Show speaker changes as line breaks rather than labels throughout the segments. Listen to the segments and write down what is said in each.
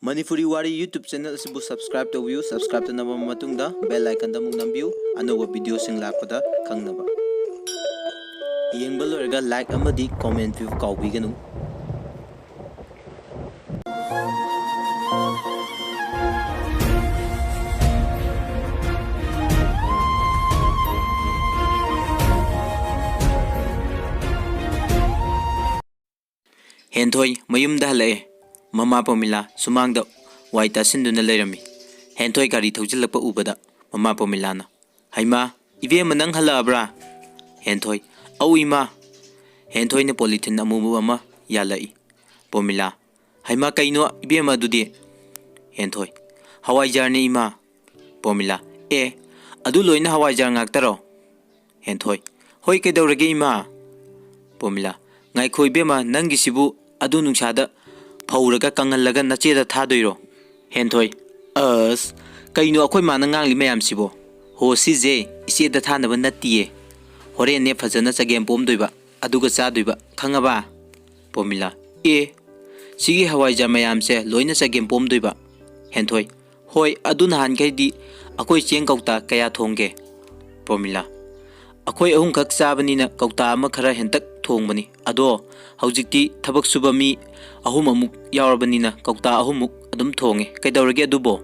Manipuri Wari YouTube channel asibu subscribe to view subscribe to naba matungda bell icon da mung nambiu anoba video sing lakpada khangnaba yengba loiraga like amadi comment view kaubiganu Henthoi mayumda halae Mama Pomila sumangda waita sinduna leirami Henthoi gari thojilakpa ubada Mama Pomilana Haima ibe manang halabra Henthoi au ima Henthoi ne polythene amubu ama yalai Pomila Haima kaino ibe madudi Henthoi hawai jar ne ima Pomila adu loina hawai jar ngaktaro Henthoi hoi kedaurage ima Pomila ngai khoi bema nangi sibu adu nungsada Pauraga kangallaga nacheda thadoiro Henthoi kaino akhoi mana ngangli mayam sibo ho sije iseda thanaba natiye hore ne phajana chagem pomdoiba aduga chadoiba khangaba Pomila sigi hawai ja mayam se loina chagem pomdoiba Henthoi hoi adu nahan kaidi akhoi cheng kauta kaya thongge Pomila akhoi ahum khak chabanina kauta ama khara hentak thongbani ado haujikti thabak suba mi ahum amuk yaurabanina kauta ahumuk adum thonge kaidawrage adubo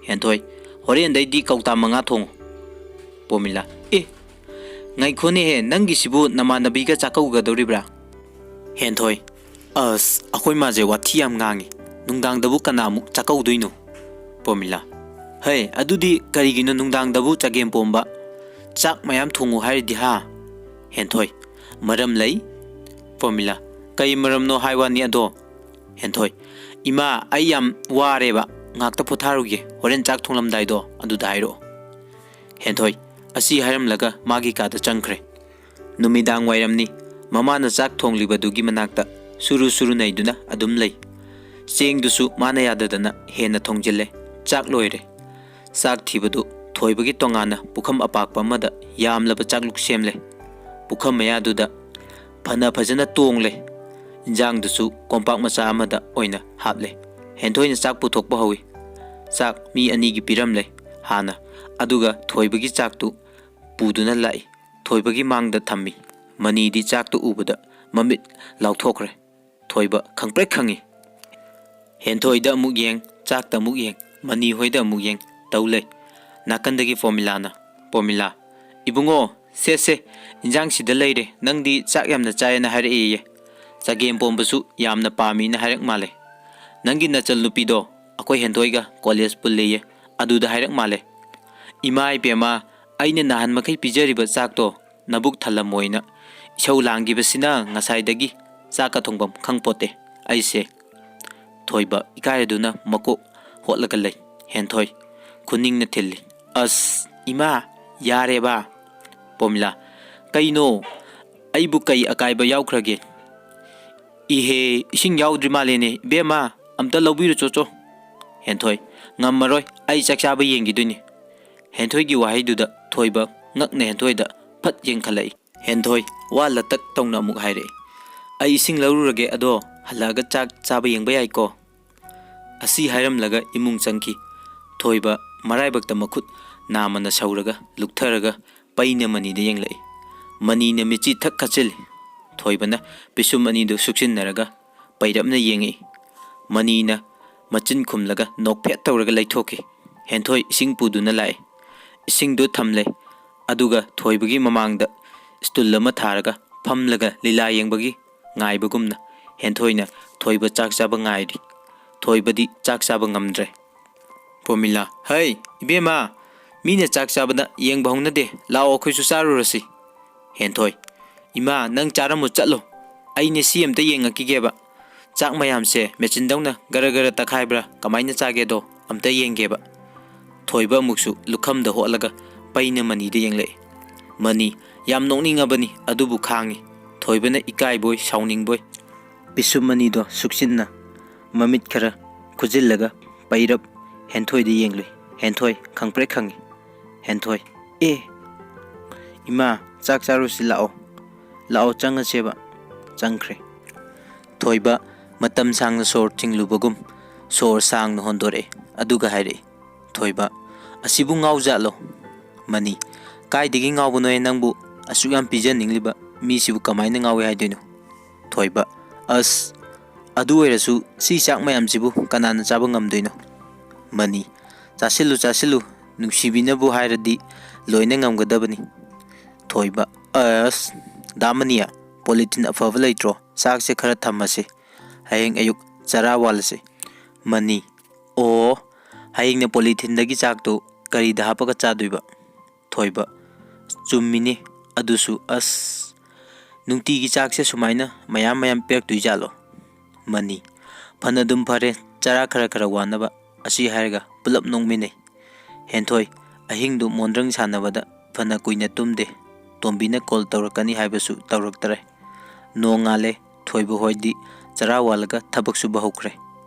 Henthoi horen daidi kauta manga thong Pomila ngai khone he nangi sibu namanabi ga chakau ga doribra Henthoi akhoi maje wathi am ngangi nungdang dabu kanamuk chakau duino Pomila hey adudi karigino nungdang dabu chagem pomba chak mayam thongu haidi ha Henthoi maram lai Pomila kai maram no haiwani ado Henthoi ima ayam wareba ngakta potharuge horen chak thonglamdai do adu dairo Henthoi asi hairam laga magi ka da changkhre numidang wairamni mama na chak thonglibadugi manakta suru naiduna adum lei cheng dusu mana yadadana hena thongjelle chak loire chak thibadu thoibagi tongana pukham apakpa mada yamlaba chakluk semle pukham maya duda phana phajana tongle injang dusu kompak macha amada oina haple Henthoi na chak puthokpa hawi chak mi ani gi piramle hana aduga thoibagi chak tu puduna lai thoibagi mangda thammi mani di chak tu ubada mamit lauthokre thoiba khangpre khangi Henthoi da muk yeng chak ta muk yeng mani hoida muk yeng taule nakandagi Pomila ibungo se injang sida leire nangdi chak yamna chayana hare ye chagem pombasu yamna pami na harak male nangi nachal nupido akoi Henthoi ga college pulle aduda harak male imai pema aina nahan makai pijari ba chak to nabuk thalamoina isau langi basina ngasai dagi chaka thongbam khangpote aise thoiba ikare duna mako hotlaga lei Henthoi kuning na thilli ima yare ba Pomila kaino aibu kai akai ba yaukhrage ihe ising yaudri malene bema amta lawbiru chocho Henthoi ngammaroi ai chakchaba yengiduni Henthoi gi wahai duda thoiba ngakne Henthoi da phat yengkhalai Henthoi wala tak tongna muk haire ai ising lawrurage ado halaga chak chaba yengba yai ko asi hairam laga imung changki thoiba marai bakta makhut namana sauraga luktharaga paina mani de yenglai mani na michi thak khachil thoibana pisum ani du suksin naraga pairamna yengi mani na machin khumlaga nokphet tawraga laithoki Henthoi ising puduna lai ising du thamle aduga thoibagi mamangda stool lama tharaga phamlaga lila yengbagi ngaibagumna Henthoi na thoiba chak chaba ngairi thoibadi chak chaba ngamdre Pomila hey ibema mina chak chabada yeng bahung na de lao khoisu saru rasi Henthoi ima nang charamu chatlo aine si amta yeng akigeba chak mayam se mechin dawna gara takhaibra kamaina chage do amta yenggeba thoiba muksu lukham da holaga paina mani de yengle mani yam nongninga bani adubu khangi thoibana ikai boy sauning boy bisum mani do suksinna mamit khara khujillaga pairap Henthoi de yengle Henthoi khangpre khangi Henthoi ima chak charu si lao changa cheba changkhre thoiba matam sang sor thinglu bagum ꯁꯣꯔ ꯁꯥꯡꯅ ꯍꯣꯟꯗꯣꯔꯛꯑꯦ ꯑꯗꯨꯒ ꯍꯥꯏꯔꯛꯏ, ꯊꯣꯏꯕ, ꯑꯁꯤꯕꯨ ꯉꯥꯎꯖꯥꯠꯂꯣ? Money, ꯀꯥꯏꯗꯒꯤ ꯉꯥꯎꯕꯅꯣꯍꯦ ꯅꯪꯕꯨ? ꯑꯁꯨꯛ ꯌꯥꯝ ꯄꯤꯖꯅꯤꯡꯂꯤꯕ ꯃꯤꯁꯤꯕꯨ ꯀꯃꯥꯏꯅ ꯉꯥꯎꯋꯦ ꯍꯥꯏꯗꯣꯏꯅꯣ? ꯊꯣꯏꯕ, ꯑꯁ, ꯑꯗꯨ ꯑꯣꯏꯔꯁꯨ ꯁꯤ ꯆꯥꯛ ꯃꯌꯥꯝꯁꯤꯕꯨ ꯀꯅꯥꯅ ꯆꯥꯕ ꯉꯝꯗꯣꯏꯅꯣ? ꯃꯅꯤ, ꯆꯥꯁꯤꯜꯂꯨ ꯆꯥꯁꯤꯜꯂꯨ, ꯅꯨꯡꯁꯤꯕꯤꯅꯕꯨ ꯍꯥꯏꯔꯗꯤ ꯂꯣꯏꯅ ꯉꯝꯒꯗꯕꯅꯤ꯫ ꯊꯣꯏꯕ, ꯑꯁ, ꯗꯥ ꯃꯅꯤ, ꯄꯣꯂꯤꯊꯤꯟ ꯑꯐꯕ ꯂꯩꯇ꯭ꯔꯣ? ꯆꯥꯛꯁꯦ ꯈꯔ ꯊꯝꯃꯁꯦ, ꯍꯌꯦꯡ ꯑꯌꯨꯛ ꯆꯔꯥ ꯋꯥꯜꯂꯁꯦ꯫ ꯃꯅꯤ, ꯑꯣ, ꯍꯌꯦꯡꯅ ꯄꯣꯂꯤꯊꯤꯟꯗꯒꯤ ꯆꯥꯛꯇꯨ ꯀꯔꯤꯗ ꯍꯥꯞꯄꯒ ꯆꯥꯗꯣꯏꯕ? ꯊꯣꯏꯕ, ꯆꯨꯝꯃꯤꯅꯦ ꯑꯗꯨꯁꯨ, ꯑꯁ, ꯅꯨꯡꯇꯤꯒꯤ ꯆꯥꯛꯁꯦ ꯁꯨꯃꯥꯏꯅ ꯃꯌꯥꯝ ꯃꯌꯥꯝ ꯄꯤꯔꯛꯇꯣꯏꯖꯥꯠꯂꯣ? ꯃꯅꯤ, ꯐꯅꯗꯨꯝ ꯐꯔꯦ, ꯆꯔꯥ ꯈꯔ ꯈꯔ ꯋꯥꯟꯅꯕ꯫ ꯑꯁꯤ ꯍꯥꯏꯔꯒ ꯄꯨꯂꯞ ꯅꯣꯡꯃꯤꯟꯅꯩ꯫ ꯍꯦꯟꯊꯣꯏ, ꯑꯍꯤꯡꯗꯨ ꯃꯣꯟꯗ꯭ꯔꯪ ꯁꯥꯟꯅꯕꯗ ꯐꯅ ꯀꯨꯏꯅ ꯇꯨꯝꯗꯦ꯫ ꯇꯣꯝꯕꯤꯅ ꯀꯣꯜ ꯇꯧꯔꯛꯀꯅꯤ ꯍꯥꯏꯕꯁꯨ ꯇꯧꯔꯛꯇꯔꯦ꯫ ꯅꯣꯡꯉꯥꯜꯂꯦ, ꯊꯣꯏꯕ ꯍꯣꯏꯗꯤ ꯆꯔꯥ ꯋꯥꯜꯂꯒ ꯊꯕꯛ ꯁꯨꯕ ꯍꯧꯈ꯭ꯔꯦ꯫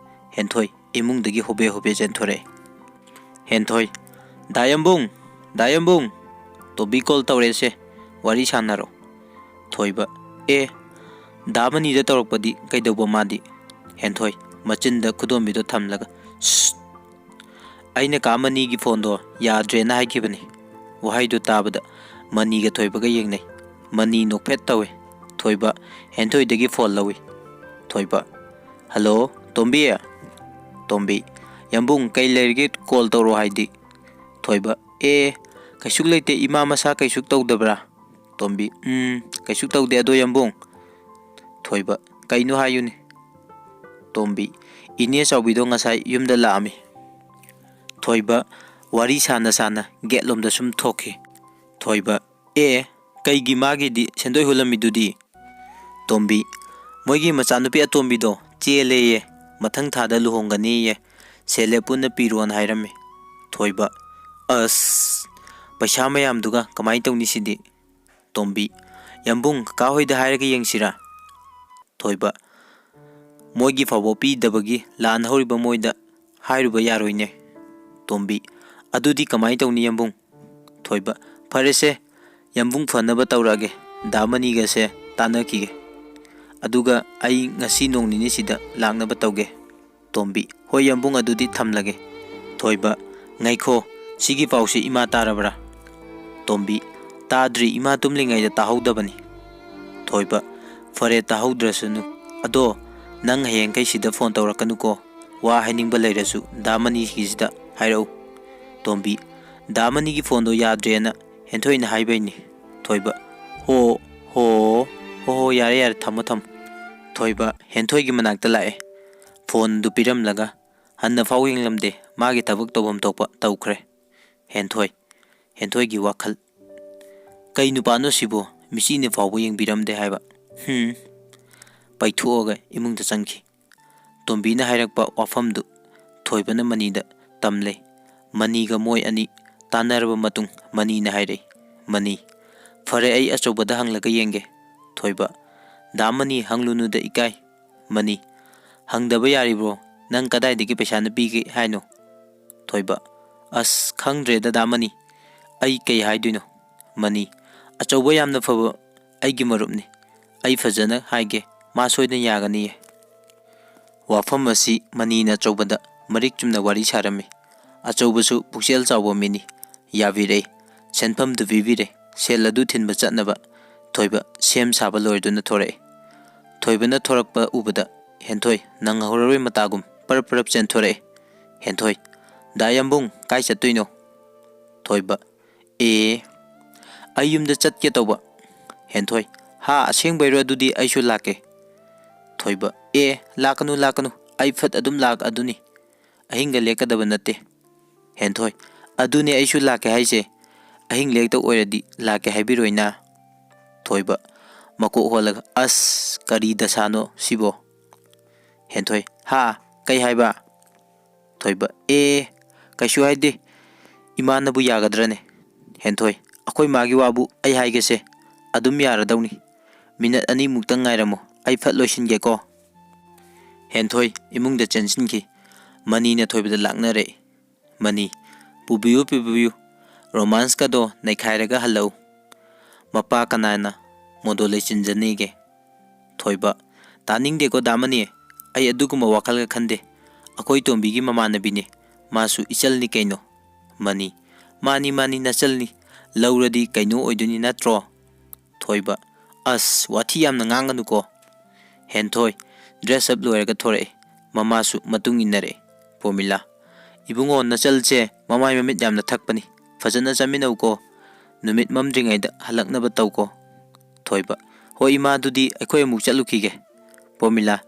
ꯍꯦꯟꯊꯣꯏ ꯏꯃꯨꯡꯗꯒꯤ ꯍꯣꯕꯦ ꯍꯣꯕꯦ ꯆꯦꯟꯊꯣꯔꯛꯑꯦ꯫ ꯍꯦꯟꯊꯣꯏ, ꯗꯥ ꯌꯥꯝꯕꯨꯡ, ꯗꯥ ꯌꯥꯝꯕꯨꯡ, ꯇꯣꯝꯕꯤ ꯀꯣꯜ ꯇꯧꯔꯦꯁꯦ, ꯋꯥꯔꯤ ꯁꯥꯟꯅꯔꯣ꯫ ꯊꯣꯏꯕ, ꯗꯥ ꯃꯅꯤꯗ ꯇꯧꯔꯛꯄꯗꯤ ꯀꯩꯗꯧꯕ ꯃꯥꯗꯤ? ꯍꯦꯟꯊꯣꯏ ꯃꯆꯤꯟꯗ ꯈꯨꯗꯣꯝꯕꯤꯗꯣ ꯊꯝꯂꯒ, ꯁꯁ, ꯑꯩꯅ ꯀꯥ ꯃꯅꯤꯒꯤ ꯐꯣꯟꯗꯣ ꯌꯥꯗ꯭ꯔꯦꯅ ꯍꯥꯏꯈꯤꯕꯅꯤ꯫ ꯋꯥꯍꯩꯗꯨ ꯇꯥꯕꯗ ꯃꯅꯤꯒ ꯊꯣꯏꯕꯒ ꯌꯦꯡꯅꯩ꯫ ꯃꯅꯤ ꯅꯣꯛꯐꯦꯠ ꯇꯧꯏ꯫ ꯊꯣꯏꯕ ꯍꯦꯟꯊꯣꯏꯗꯒꯤ ꯐꯣꯟ ꯂꯧꯏ꯫ ꯊꯣꯏꯕ, ꯍꯜꯂꯣ, ꯇꯣꯝꯕꯤ? ꯇꯣꯝꯕꯤ, ꯌꯥꯝꯕꯨꯡ, ꯀꯩ ꯂꯩꯔꯒꯦ ꯀꯣꯜ ꯇꯧꯔꯣ ꯍꯥꯏꯗꯤ? ꯊꯣꯏꯕ, ꯀꯩꯁꯨ ꯂꯩꯇꯦ, ꯏꯃꯥ ꯃꯁꯥ ꯀꯩꯁꯨ ꯇꯧꯗꯕ꯭ꯔꯥ? ꯇꯣꯝꯕꯤ, ꯀꯩꯁꯨ ꯇꯧꯗꯦ ꯑꯗꯣ ꯌꯥꯝꯕꯨꯡ. ꯊꯣꯏꯕ, ꯀꯩꯅꯣ ꯍꯥꯏꯌꯨꯅꯦ? ꯇꯣꯝꯕꯤ, ꯏꯅꯦ ꯆꯥꯎꯕꯤꯗꯣ ꯉꯁꯥꯏ ꯌꯨꯝꯗ ꯂꯥꯛꯑꯝꯃꯤ꯫ ꯊꯣꯏꯕ ꯋꯥꯔꯤ ꯁꯥꯅ ꯁꯥꯅ ꯒꯦꯠꯂꯣꯝꯗ ꯁꯨꯝ ꯊꯣꯛꯈꯤ꯫ ꯊꯣꯏꯕ, ꯀꯩꯒꯤ ꯃꯥꯒꯤꯗꯤ ꯁꯦꯟꯗꯣꯏ ꯍꯨꯜꯂꯝꯃꯤꯗꯨꯗꯤ? ꯇꯣꯝꯕꯤ, ꯃꯣꯏꯒꯤ ꯃꯆꯥꯅꯨꯄꯤ ꯑꯇꯣꯝꯕꯤꯗꯣ ꯆꯦꯜꯂꯦꯌꯦ, ꯃꯊꯪ ꯊꯥꯗ ꯂꯨꯍꯣꯡꯒꯅꯤꯌꯦ, ꯁꯦꯜꯂꯦ ꯄꯨꯟꯅ ꯄꯤꯔꯣꯅ ꯍꯥꯏꯔꯝꯃꯤ꯫ ꯊꯣꯏꯕ, ꯑꯁ, ꯄꯩꯁꯥ ꯃꯌꯥꯝꯗꯨꯒ ꯀꯃꯥꯏ ꯇꯧꯅꯤ ꯁꯤꯗꯤ? ꯇꯣꯝꯕꯤ, ꯌꯥꯝꯕꯨꯡ, ꯀꯀꯥ ꯍꯣꯏꯗ ꯍꯥꯏꯔꯒ ꯌꯦꯡꯁꯤꯔꯥ? ꯊꯣꯏꯕ, ꯃꯣꯏꯒꯤ ꯐꯥꯎꯕ ꯄꯤꯗꯕꯒꯤ ꯂꯥꯟ ꯍꯧꯔꯤꯕ ꯃꯣꯏꯗ ꯍꯥꯏꯔꯨꯕ ꯌꯥꯔꯣꯏꯅꯦ꯫ ꯇꯣꯝꯕꯤ, ꯑꯗꯨꯗꯤ ꯀꯃꯥꯏ ꯇꯧꯅꯤ ꯌꯥꯝꯕꯨꯡ? ꯊꯣꯏꯕ, ꯐꯔꯦꯁꯦ, ꯌꯥꯝꯕꯨꯡ ꯐꯅꯕ ꯇꯧꯔꯛꯑꯒꯦ, ꯗꯥ ꯃꯅꯤꯒꯁꯦ ꯇꯥꯟꯅꯈꯤꯒꯦ, ꯑꯗꯨꯒ ꯑꯩ ꯉꯁꯤ ꯅꯣꯡ ꯅꯤꯅꯤꯁꯤꯗ ꯂꯥꯛꯅꯕ ꯇꯧꯒꯦ꯫ ꯇꯣꯝꯕꯤ, ꯍꯣꯏ ꯌꯥꯝꯕꯨꯡ, ꯑꯗꯨꯗꯤ ꯊꯝꯂꯒꯦ꯫ ꯊꯣꯏꯕ, ꯉꯥꯏꯈꯣ, ꯁꯤꯒꯤ ꯄꯥꯎꯁꯤ ꯏꯃꯥ ꯇꯥꯔꯕ꯭ꯔꯥ? ꯇꯣꯝꯕꯤ, ꯇꯥꯗ꯭ꯔꯤ, ꯏꯃꯥ ꯇꯨꯝꯂꯤꯉꯩꯗ ꯇꯥꯍꯧꯗꯕꯅꯤ꯫ ꯊꯣꯏꯕ, ꯐꯔꯦ, ꯇꯥꯍꯧꯗ꯭ꯔꯁꯅꯨ, ꯑꯗꯣ ꯅꯪ ꯍꯌꯦꯡꯈꯩ ꯁꯤꯗ ꯐꯣꯟ ꯇꯧꯔꯛꯀꯅꯨꯀꯣ, ꯋꯥ ꯍꯥꯏꯅꯤꯡꯕ ꯂꯩꯔꯁꯨ ꯗꯥ ꯃꯅꯤꯒꯤꯁꯤꯗ ꯍꯥꯏꯔꯛꯎ꯫ ꯇꯣꯝꯕꯤ, ꯗꯥ ꯃꯅꯤꯒꯤ ꯐꯣꯟꯗꯣ ꯌꯥꯗ꯭ꯔꯦꯅ ꯍꯦꯟꯊꯣꯏꯅ ꯍꯥꯏꯕꯩꯅꯤ꯫ ꯊꯣꯏꯕ, ꯍꯣ, ꯌꯥꯔꯦ ꯌꯥꯔꯦ, ꯊꯝꯃꯣ ꯊꯝꯃꯣ꯫ ꯊꯣꯏꯕ ꯍꯦꯟꯊꯣꯏꯒꯤ ꯃꯅꯥꯛꯇ ꯂꯥꯛꯑꯦ꯫ ꯐꯣꯟꯗꯨ ꯄꯤꯔꯝꯂꯒ ꯍꯟꯅ ꯐꯥꯎ ꯌꯦꯡꯂꯝꯗꯦ, ꯃꯥꯒꯤ ꯊꯕꯛ ꯇꯧꯐꯝ ꯊꯣꯛꯄ ꯇꯧꯈ꯭ꯔꯦ꯫ ꯍꯦꯟꯊꯣꯏꯒꯤ ꯋꯥꯈꯜ, ꯀꯩ ꯅꯨꯄꯥꯅꯣ ꯁꯤꯕꯨ, ꯃꯤꯆꯤꯅ ꯐꯥꯎꯕ ꯌꯦꯡꯕꯤꯔꯝꯗꯦ ꯍꯥꯏꯕ? ꯄꯩꯊꯣꯛꯑꯒ ꯏꯃꯨꯡꯗ ꯆꯪꯈꯤ꯫ ꯇꯣꯝꯕꯤꯅ ꯍꯥꯏꯔꯛꯄ ꯋꯥꯐꯝꯗꯨ ꯊꯣꯏꯕꯅ ꯃꯅꯤꯗ ꯇꯝꯂꯦ꯫ ꯃꯅꯤꯒ ꯃꯣꯏ ꯑꯅꯤ ꯇꯥꯟꯅꯔꯕ ꯃꯇꯨꯡ ꯃꯅꯤꯅ ꯍꯥꯏꯔꯛꯏ, ꯃꯅꯤ, ꯐꯔꯦ, ꯑꯩ ꯑꯆꯧꯕꯗ ꯍꯪꯂꯒ ꯌꯦꯡꯒꯦ꯫ ꯊꯣꯏꯕ, ꯗꯥ ꯃꯅꯤ, ꯍꯪꯂꯨꯅꯨꯗ, ꯏꯀꯥꯏ꯫ ꯃꯅꯤ, ꯍꯪꯗꯕ ꯌꯥꯔꯤꯕ꯭ꯔꯣ? ꯅꯪ ꯀꯗꯥꯏꯗꯒꯤ ꯄꯩꯁꯥꯅ ꯄꯤꯒꯦ ꯍꯥꯏꯅꯣ? ꯊꯣꯏꯕ, ꯑꯁ, ꯈꯪꯗ꯭ꯔꯦꯗ ꯗꯥ ꯃꯅꯤ, ꯑꯩ ꯀꯩ ꯍꯥꯏꯗꯣꯏꯅꯣ? ꯃꯅꯤ, ꯑꯆꯧꯕ ꯌꯥꯝꯅ ꯐꯕ ꯑꯩꯒꯤ ꯃꯔꯨꯞꯅꯤ, ꯑꯩ ꯐꯖꯅ ꯍꯥꯏꯒꯦ, ꯃꯥ ꯁꯣꯏꯗꯅ ꯌꯥꯒꯅꯤꯌꯦ꯫ ꯋꯥꯐꯝ ꯑꯁꯤ ꯃꯅꯤꯅ ꯑꯆꯧꯕꯗ ꯃꯔꯤꯛ ꯆꯨꯝꯅ ꯋꯥꯔꯤ ꯁꯥꯔꯝꯃꯤ꯫ ꯑꯆꯧꯕꯁꯨ ꯄꯨꯛꯆꯦꯜ ꯆꯥꯎꯕ ꯃꯤꯅꯤ, ꯌꯥꯕꯤꯔꯛꯏ, ꯁꯦꯟꯐꯝꯗꯨ ꯄꯤꯕꯤꯔꯦ꯫ ꯁꯦꯜ ꯑꯗꯨ ꯊꯤꯟꯕ ꯆꯠꯅꯕ ꯊꯣꯏꯕ ꯁꯦꯝ ꯁꯥꯕ ꯂꯣꯏꯗꯨꯅ ꯊꯣꯔꯛꯏ꯫ ꯊꯣꯏꯕꯅ ꯊꯣꯔꯛꯄ ꯎꯕꯗ ꯍꯦꯟꯊꯣꯏ ꯅꯪꯍꯧꯔꯔꯣꯏ ꯃꯇꯥꯒꯨꯝ ꯄꯔꯞ ꯆꯦꯟꯊꯣꯔꯛꯏ꯫ ꯍꯦꯟꯊꯣꯏ, ꯗꯥ ꯌꯥꯝꯕꯨꯡ, ꯀꯥꯏ ꯆꯠꯇꯣꯏꯅꯣ? ꯊꯣꯏꯕ, ꯑꯩ ꯌꯨꯝꯗ ꯆꯠꯀꯦ ꯇꯧꯕ꯫ ꯍꯦꯟꯊꯣꯏ, ꯑꯁꯦꯡꯕꯩꯔꯣ? ꯑꯗꯨꯗꯤ ꯑꯩꯁꯨ ꯂꯥꯛꯀꯦ꯫ ꯊꯣꯏꯕ, ꯂꯥꯛꯀꯅꯨ, ꯑꯩ ꯐꯠ ꯑꯗꯨꯝ ꯂꯥꯛꯑꯗꯨꯅꯤ, ꯑꯍꯤꯡꯒ ꯂꯦꯛꯀꯗꯕ ꯅꯠꯇꯦ꯫ ꯍꯦꯟꯊꯣꯏ, ꯑꯗꯨꯅꯦ ꯑꯩꯁꯨ ꯂꯥꯛꯀꯦ ꯍꯥꯏꯁꯦ, ꯑꯍꯤꯡ ꯂꯦꯛꯇ ꯑꯣꯏꯔꯗꯤ ꯂꯥꯛꯀꯦ ꯍꯥꯏꯕꯤꯔꯣꯏꯅꯥ? ꯊꯣꯏꯕ ꯃꯀꯣꯛ ꯍꯣꯜꯂꯒ, ꯑꯁ, ꯀꯔꯤ ꯗꯁꯥꯅꯣ ꯁꯤꯕꯣ? ꯍꯦꯟꯊꯣꯏ, ꯀꯩ ꯍꯥꯏꯕ? ꯊꯣꯏꯕ, ꯀꯩꯁꯨ ꯍꯥꯏꯗꯦ, ꯏꯃꯥꯅꯕꯨ ꯌꯥꯒꯗ꯭ꯔꯅꯦ? ꯍꯦꯟꯊꯣꯏ, ꯑꯩꯈꯣꯏ ꯃꯥꯒꯤ ꯋꯥꯕꯨ ꯑꯩ ꯍꯥꯏꯒꯦꯁꯦ, ꯑꯗꯨꯝ ꯌꯥꯔꯗꯧꯅꯤ, ꯃꯤꯅꯠ ꯑꯅꯤꯃꯨꯛꯇꯪ ꯉꯥꯏꯔꯝꯃꯣ, ꯑꯩ ꯐꯠ ꯂꯣꯏꯁꯤꯟꯒꯦꯀꯣ꯫ ꯍꯦꯟꯊꯣꯏ ꯏꯃꯨꯡꯗ ꯆꯦꯟꯁꯤꯟꯈꯤ꯫ ꯃꯅꯤꯅ ꯊꯣꯏꯕꯗ ꯂꯥꯛꯅꯔꯛꯏ꯫ ꯃꯅꯤ, ꯄꯨꯕꯤꯌꯨ, ꯔꯣꯃꯥꯟꯁꯀꯗꯣ ꯅꯩꯈꯥꯏꯔꯒ ꯍꯜꯂꯛꯎ, ꯃꯄꯥ ꯀꯅꯥꯅ ꯃꯣꯗꯣ ꯂꯩꯆꯤꯟꯖꯅꯤꯒꯦ? ꯊꯣꯏꯕ, ꯇꯥꯅꯤꯡꯗꯦꯀꯣ ꯗꯥ ꯃꯅꯤ, ꯑꯩ ꯑꯗꯨꯒꯨꯝꯕ ꯋꯥꯈꯜꯒ ꯈꯟꯗꯦ, ꯑꯩꯈꯣꯏ ꯇꯣꯝꯕꯤꯒꯤ ꯃꯃꯥꯟꯅꯕꯤꯅꯤ, ꯃꯥꯁꯨ ꯏꯆꯜꯅꯤ ꯀꯩꯅꯣ꯫ ꯃꯅꯤ: ꯃꯥꯅꯤ ꯅꯆꯜꯅꯤ, ꯂꯧꯔꯗꯤ ꯀꯩꯅꯣ ꯑꯣꯏꯗꯣꯏꯅꯤ ꯅꯠꯇ꯭ꯔꯣ? ꯊꯣꯏꯕ: ꯑꯁ ꯋꯥꯊꯤ ꯌꯥꯝꯅ ꯉꯥꯡꯒꯅꯨꯀꯣ꯫ ꯍꯦꯟꯊꯣꯏ ꯗ꯭ꯔꯦꯁ ꯑꯞ ꯂꯣꯏꯔꯒ ꯊꯣꯔꯛꯑꯦ, ꯃꯃꯥꯁꯨ ꯃꯇꯨꯡ ꯏꯟꯅꯔꯛꯑꯦ꯫ ꯄꯣꯃꯤꯂꯥ: ꯏꯕꯨꯡꯉꯣ ꯅꯆꯜꯁꯦ ꯃꯃꯥꯏ ꯃꯃꯤꯠ ꯌꯥꯝꯅ ꯊꯛꯄꯅꯤ, ꯐꯖꯅ ꯆꯥꯃꯤꯟꯅꯧꯀꯣ, ꯅꯨꯃꯤꯠ ꯃꯝꯗ꯭ꯔꯤꯉꯩꯗ ꯍꯜꯂꯛꯅꯕ ꯇꯧꯀꯣ꯫ ꯊꯣꯏꯕ: ꯍꯣꯏ ꯏꯃꯥ, ꯑꯗꯨꯗꯤ ꯑꯩꯈꯣꯏ ꯑꯃꯨꯛ ꯆꯠꯂꯨꯈꯤꯒꯦ꯫ ꯄꯣꯃꯤꯂꯥ: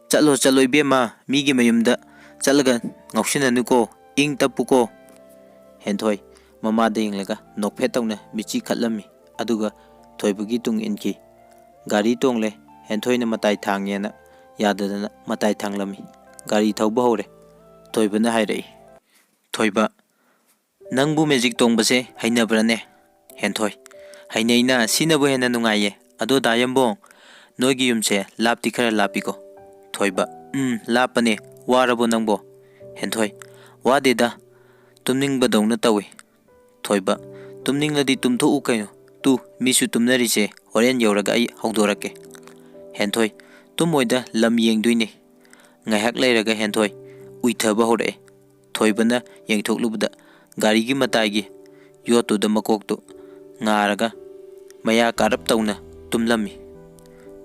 ꯆꯠꯂꯣ ꯏꯕꯦꯝꯃ, ꯃꯤꯒꯤ ꯃꯌꯨꯝꯗ ꯆꯠꯂꯒ ꯉꯥꯎꯁꯤꯟꯅꯅꯨꯀꯣ, ꯏꯪ ꯇꯞꯄꯨꯀꯣ꯫ ꯍꯦꯟꯊꯣꯏ ꯃꯃꯥꯗ ꯌꯦꯡꯂꯒ ꯅꯣꯛꯐꯦꯠ ꯇꯧꯅ ꯃꯤꯠꯆꯤ ꯈꯠꯂꯝꯃꯤ, ꯑꯗꯨꯒ ꯊꯣꯏꯕꯒꯤ ꯇꯨꯡ ꯏꯟꯈꯤ꯫ ꯒꯥꯔꯤ ꯇꯣꯡꯂꯦ꯫ ꯍꯦꯟꯊꯣꯏꯅ ꯃꯇꯥꯏ ꯊꯥꯡꯉꯦꯅ ꯌꯥꯗꯗꯅ ꯃꯇꯥꯏ ꯊꯥꯡꯂꯝꯃꯤ꯫ ꯒꯥꯔꯤ ꯊꯧꯕ ꯍꯧꯔꯦ꯫ ꯊꯣꯏꯕꯅ ꯍꯥꯏꯔꯛꯏ: ꯊꯣꯏꯕ, ꯅꯪꯕꯨ ꯃꯦꯖꯤꯛ ꯇꯣꯡꯕꯁꯦ ꯍꯩꯅꯕ꯭ꯔꯅꯦ? ꯍꯦꯟꯊꯣꯏ: ꯍꯩꯅꯩꯅ, ꯁꯤꯅꯕꯨ ꯍꯦꯟꯅ ꯅꯨꯡꯉꯥꯏꯌꯦ꯫ ꯑꯗꯣ ꯗꯥ ꯌꯥꯝꯕꯣꯡ, ꯅꯣꯏꯒꯤ ꯌꯨꯝꯁꯦ ꯂꯥꯞꯇꯤ ꯈꯔ ꯂꯥꯞꯄꯤꯀꯣ? ꯊꯣꯏꯕ: ꯂꯥꯞꯄꯅꯦ꯫ ꯋꯥꯔꯕꯣ ꯅꯪꯕꯣ? ꯍꯦꯟꯊꯣꯏ: ꯋꯥꯗꯦꯗ, ꯇꯨꯝꯅꯤꯡꯕꯗꯧꯅ ꯇꯧꯏ꯫ ꯊꯣꯏꯕ: ꯇꯨꯝꯅꯤꯡꯂꯗꯤ ꯇꯨꯝꯊꯣꯛꯎ ꯀꯩꯅꯣ, ꯃꯤꯁꯨ ꯇꯨꯝꯅꯔꯤꯁꯦ, ꯍꯣꯔꯦꯟ ꯌꯧꯔꯒ ꯑꯩ ꯍꯧꯗꯣꯔꯛꯀꯦ꯫ ꯍꯦꯟꯊꯣꯏ: ꯇꯨꯝꯃꯣꯏꯗ, ꯂꯝ ꯌꯦꯡꯗꯣꯏꯅꯦ꯫ ꯉꯥꯏꯍꯥꯛ ꯂꯩꯔꯒ ꯍꯦꯟꯊꯣꯏ ꯎꯏꯊꯕ ꯍꯧꯔꯛꯑꯦ꯫ ꯊꯣꯏꯕꯅ ꯌꯦꯡꯊꯣꯛꯂꯨꯕꯗ ꯒꯥꯔꯤꯒꯤ ꯃꯇꯥꯏꯒꯤ ꯌꯣꯠꯇꯨꯗ ꯃꯀꯣꯛꯇꯨ ꯉꯥꯔꯒ ꯃꯌꯥ ꯀꯥꯔꯞ ꯇꯧꯅ ꯇꯨꯝꯂꯝꯃꯤ꯫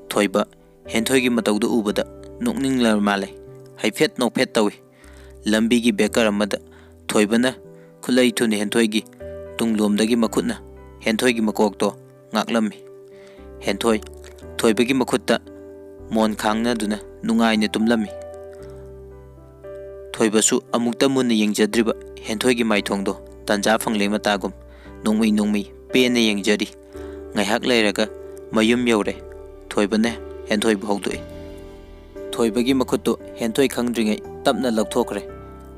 ꯊꯣꯏꯕ ꯍꯦꯟꯊꯣꯏꯒꯤ ꯃꯇꯧꯗꯨ ꯎꯕꯗ ꯅꯣꯛꯅꯤꯡꯂ ꯃꯥꯜꯂꯦ, ꯍꯥꯏꯐꯦꯠ ꯅꯣꯛꯐꯦꯠ ꯇꯧꯏ꯫ ꯂꯝꯕꯤꯒꯤ ꯕꯦꯀꯔ ꯑꯃꯗ ꯊꯣꯏꯕꯅ ꯈꯨꯠꯂꯩ ꯊꯨꯅ ꯍꯦꯟꯊꯣꯏꯒꯤ ꯇꯨꯡꯂꯣꯝꯗꯒꯤ ꯃꯈꯨꯠꯅ ꯍꯦꯟꯊꯣꯏꯒꯤ ꯃꯀꯣꯛꯇꯣ ꯉꯥꯛꯂꯝꯃꯤ꯫ ꯍꯦꯟꯊꯣꯏ ꯊꯣꯏꯕꯒꯤ ꯃꯈꯨꯠꯇ ꯃꯣꯟ ꯈꯥꯡꯅꯗꯨꯅ ꯅꯨꯡꯉꯥꯏꯅ ꯇꯨꯝꯂꯝꯃꯤ꯫ ꯊꯣꯏꯕꯁꯨ ꯑꯃꯨꯛꯇ ꯃꯨꯟꯅ ꯌꯦꯡꯖꯗ꯭ꯔꯤꯕ ꯍꯦꯟꯊꯣꯏꯒꯤ ꯃꯥꯏꯊꯣꯡꯗꯣ ꯇꯟꯖꯥ ꯐꯪꯂꯦ ꯃꯇꯥꯒꯨꯝ ꯅꯣꯡꯃꯩ ꯄꯦꯟꯅ ꯌꯦꯡꯖꯔꯤ꯫ ꯉꯥꯏꯍꯥꯛ ꯂꯩꯔꯒ ꯃꯌꯨꯝ ꯌꯧꯔꯦ꯫ ꯊꯣꯏꯕꯅ ꯍꯦꯟꯊꯣꯏꯕꯨ ꯍꯧꯗꯣꯛꯏ꯫ ꯊꯣꯏꯕꯒꯤ ꯃꯈꯨꯠꯇꯨ ꯍꯦꯟꯊꯣꯏ ꯈꯪꯗ꯭ꯔꯤꯉꯩ ꯇꯞꯅ ꯂꯧꯊꯣꯛꯈ꯭ꯔꯦ꯫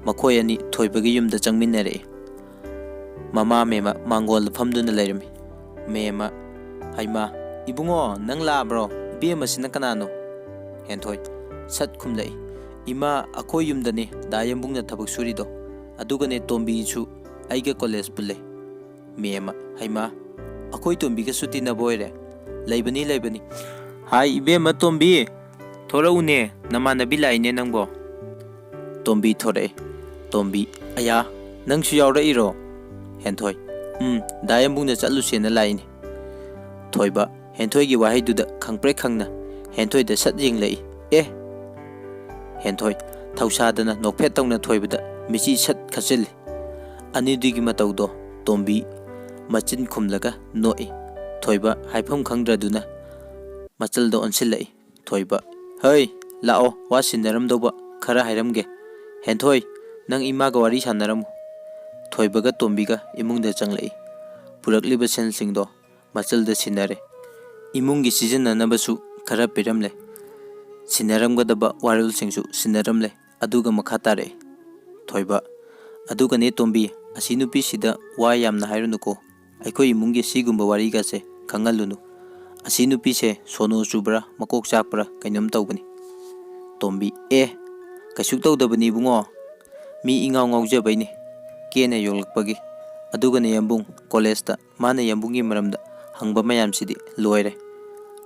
ꯃꯈꯣꯏ ꯑꯅꯤ ꯊꯣꯏꯕꯒꯤ ꯌꯨꯝꯗ ꯆꯪꯃꯤꯟꯅꯔꯛꯏ꯫ ꯃꯃꯥ ꯃꯦꯝꯃ ꯃꯥꯡꯒꯣꯜꯗ ꯐꯝꯗꯨꯅ ꯂꯩꯔꯝꯃꯤ꯫ ꯃꯦꯝꯃ: ꯍꯩꯃꯥ, ꯏꯕꯨꯡꯉꯣ ꯅꯪ ꯂꯥꯛꯑꯕ꯭ꯔꯣ? ꯏꯕꯦꯝꯃꯁꯤꯅ ꯀꯅꯥꯅꯣ? ꯍꯦꯟꯊꯣꯏ ꯁꯠ ꯈꯨꯝꯂꯛꯏ: ꯏꯃꯥ, ꯑꯩꯈꯣꯏ ꯌꯨꯝꯗꯅꯦ ꯗꯥ ꯌꯥꯝꯕꯨꯡꯅ ꯊꯕꯛ ꯁꯨꯔꯤꯗꯣ, ꯑꯗꯨꯒꯅꯦ ꯇꯣꯝꯕꯤꯁꯨ ꯑꯩꯒ ꯀꯣꯂꯦꯖ ꯄꯨꯜꯂꯦ꯫ ꯃꯦꯝꯃ: ꯍꯩꯃꯥ, ꯑꯩꯈꯣꯏ ꯇꯣꯝꯕꯤꯒꯁꯨ ꯇꯤꯟꯅꯕ ꯑꯣꯏꯔꯦ? ꯂꯩꯕꯅꯤ꯫ ꯍꯥꯏ ꯏꯕꯦꯝꯃ ꯇꯣꯝꯕꯤ, ꯊꯣꯔꯛꯎꯅꯦ, ꯅꯃꯥꯟꯅꯕꯤ ꯂꯥꯛꯏꯅꯦ ꯅꯪꯕꯣ꯫ ꯇꯣꯝꯕꯤ ꯊꯣꯔꯛꯑꯦ꯫ ꯇꯣꯝꯕꯤ: ꯑꯌꯥ, ꯅꯪꯁꯨ ꯌꯥꯎꯔꯛꯏꯔꯣ? ꯍꯦꯟꯊꯣꯏ: ꯗꯥ ꯌꯥꯝꯕꯨꯡꯅ ꯆꯠꯂꯨꯁꯦꯅ ꯂꯥꯛꯏꯅꯦ꯫ ꯊꯣꯏꯕ ꯍꯦꯟꯊꯣꯏꯒꯤ ꯋꯥꯍꯩꯗꯨꯗ ꯈꯪꯄ꯭ꯔꯦꯛ ꯈꯪꯅ ꯍꯦꯟꯊꯣꯏꯗ ꯁꯠ ꯌꯦꯡꯂꯛꯏ꯫ ꯍꯦꯟꯊꯣꯏ ꯊꯧꯁꯥꯗꯅ ꯅꯣꯛꯐꯦꯠ ꯇꯧꯅ ꯊꯣꯏꯕꯗ ꯃꯤꯠꯆꯤ ꯁꯠ ꯈꯠꯆꯤꯜꯂꯤ꯫ ꯑꯅꯤꯗꯨꯒꯤ ꯃꯇꯧꯗꯣ ꯇꯣꯝꯕꯤ ꯃꯆꯤꯟ ꯈꯨꯝꯂꯒ ꯅꯣꯛꯏ꯫ ꯊꯣꯏꯕ ꯍꯥꯏꯐꯝ ꯈꯪꯗ꯭ꯔꯗꯨꯅ ꯃꯆꯜꯗ ꯑꯣꯟꯁꯤꯜꯂꯛꯏ꯫ ꯊꯣꯏꯕ: ꯍꯩ, ꯂꯥꯛꯑꯣ, ꯋꯥ ꯁꯤꯟꯅꯔꯝꯗꯧꯕ ꯈꯔ ꯍꯥꯏꯔꯝꯒꯦ꯫ ꯍꯦꯟꯊꯣꯏ, ꯅꯪ ꯏꯃꯥꯒ ꯋꯥꯔꯤ ꯁꯥꯟꯅꯔꯝꯃꯨ꯫ ꯊꯣꯏꯕꯒ ꯇꯣꯝꯕꯤꯒ ꯏꯃꯨꯡꯗ ꯆꯪꯂꯛꯏ꯫ ꯄꯨꯔꯛꯂꯤꯕ ꯁꯦꯟꯁꯤꯡꯗꯣ ꯃꯆꯜꯗ ꯁꯤꯟꯅꯔꯦ꯫ ꯏꯃꯨꯡꯒꯤ ꯁꯤꯖꯤꯟꯅꯅꯕꯁꯨ ꯈꯔ ꯄꯤꯔꯝꯂꯦ꯫ ꯁꯤꯟꯅꯔꯝꯒꯗꯕ ꯋꯥꯔꯣꯜꯁꯤꯡꯁꯨ ꯁꯤꯟꯅꯔꯝꯂꯦ꯫ ꯑꯗꯨꯒ ꯃꯈꯥ ꯇꯥꯔꯛꯏ꯫ ꯊꯣꯏꯕ: ꯑꯗꯨꯒꯅꯦ ꯇꯣꯝꯕꯤ, ꯑꯁꯤ ꯅꯨꯄꯤꯁꯤꯗ ꯋꯥ ꯌꯥꯝꯅ ꯍꯥꯏꯔꯨꯅꯨꯀꯣ, ꯑꯩꯈꯣꯏ ꯏꯃꯨꯡꯒꯤ ꯁꯤꯒꯨꯝꯕ ꯋꯥꯔꯤꯒꯁꯦ ꯈꯪꯍꯜꯂꯨꯅꯨ꯫ ꯑꯁꯤ ꯅꯨꯄꯤꯁꯦ ꯁꯣꯅꯣ ꯆꯨꯕ꯭ꯔꯥ ꯃꯀꯣꯛ ꯆꯥꯛꯄ꯭ꯔꯥ ꯀꯩꯅꯣꯝ ꯇꯧꯕꯅꯤ꯫ ꯇꯣꯝꯕꯤ: ꯀꯩꯁꯨ ꯇꯧꯗꯕꯅꯤ ꯏꯕꯨꯡꯉꯣ, ꯃꯤ ꯏꯉꯥꯎ ꯉꯥꯎꯖꯕꯩꯅꯤ, ꯀꯦꯅ ꯌꯣꯛꯂꯛꯄꯒꯤ꯫ ꯑꯗꯨꯒꯅꯦ ꯌꯥꯝꯕꯨꯡ, ꯀꯣꯂꯦꯖꯇ ꯃꯥꯅ ꯌꯥꯝꯕꯨꯡꯒꯤ ꯃꯔꯝꯗ ꯍꯪꯕ ꯃꯌꯥꯝꯁꯤꯗꯤ ꯂꯣꯏꯔꯦ꯫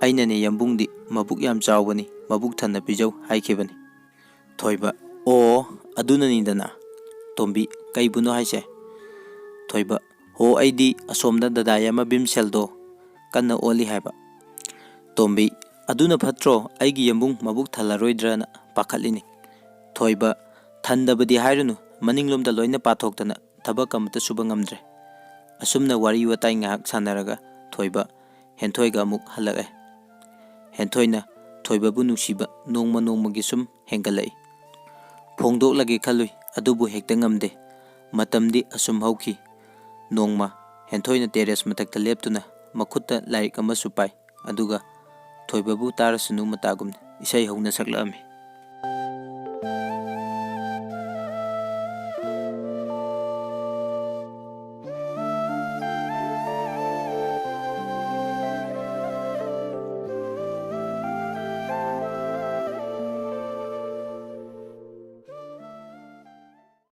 ꯑꯩꯅꯅꯦ ꯌꯥꯝꯕꯨꯡꯗꯤ ꯃꯕꯨꯛ ꯌꯥꯝ ꯆꯥꯎꯕꯅꯤ, ꯃꯕꯨꯛ ꯊꯟꯅ ꯄꯤꯖꯧ ꯍꯥꯏꯈꯤꯕꯅꯤ꯫ ꯊꯣꯏꯕ: ꯑꯣ, ꯑꯗꯨꯅꯅꯤꯗꯅ꯫ ꯇꯣꯝꯕꯤ: ꯀꯩꯕꯨꯅꯣ ꯍꯥꯏꯁꯦ? ꯊꯣꯏꯕ: ꯑꯩꯗꯤ ꯑꯁꯣꯝꯗ ꯗꯗꯥ ꯌꯥꯏꯃ ꯚꯤꯝꯁꯦꯜꯗꯣ ꯀꯟꯅ ꯑꯣꯜꯂꯤ ꯍꯥꯏꯕ꯫ ꯇꯣꯝꯕꯤ: ꯑꯗꯨꯅ ꯐꯠꯇ꯭ꯔꯣ, ꯑꯩꯒꯤ ꯌꯥꯝꯕꯨꯡ ꯃꯕꯨꯛ ꯊꯜꯂꯔꯣꯏꯗ꯭ꯔꯅ ꯄꯥꯈꯠꯂꯤꯅꯤ꯫ ꯊꯣꯏꯕ: ꯊꯟꯗꯕꯗꯤ ꯍꯥꯏꯔꯨꯅꯨ, ꯃꯅꯤꯡꯂꯣꯝꯗ ꯂꯣꯏꯅ ꯄꯥꯊꯣꯛꯇꯅ ꯊꯕꯛ ꯑꯃꯠꯇ ꯁꯨꯕ ꯉꯝꯗ꯭ꯔꯦ꯫ ꯑꯁꯨꯝꯅ ꯋꯥꯔꯤ ꯋꯥꯇꯥꯏ ꯉꯥꯏꯍꯥꯛ ꯁꯥꯟꯅꯔꯒ ꯊꯣꯏꯕ ꯍꯦꯟꯊꯣꯏꯒ ꯑꯃꯨꯛ ꯍꯜꯂꯛꯑꯦ꯫ ꯍꯦꯟꯊꯣꯏꯅ ꯊꯣꯏꯕꯕꯨ ꯅꯨꯡꯁꯤꯕ ꯅꯣꯡꯃ ꯅꯣꯡꯃꯒꯤ ꯁꯨꯝ ꯍꯦꯟꯒꯠꯂꯛꯏ꯫ ꯐꯣꯡꯗꯣꯛꯂꯒꯦ ꯈꯜꯂꯨꯏ, ꯑꯗꯨꯕꯨ ꯍꯦꯛꯇ ꯉꯝꯗꯦ꯫ ꯃꯇꯝꯗꯤ ꯑꯁꯨꯝ ꯍꯧꯈꯤ꯫ ꯅꯣꯡꯃ ꯍꯦꯟꯊꯣꯏꯅ ꯇꯦꯔꯦꯁ ꯃꯊꯛꯇ ꯂꯦꯞꯇꯨꯅ ꯃꯈꯨꯠꯇ ꯂꯥꯏꯔꯤꯛ ꯑꯃꯁꯨ ꯄꯥꯏ, ꯑꯗꯨꯒ ꯊꯣꯏꯕꯕꯨ ꯇꯥꯔꯁꯅꯨ ꯃꯇꯥꯒꯨꯝꯅ ꯏꯁꯩ ꯍꯧꯅ ꯁꯛꯂꯛꯑꯝꯃꯤ꯫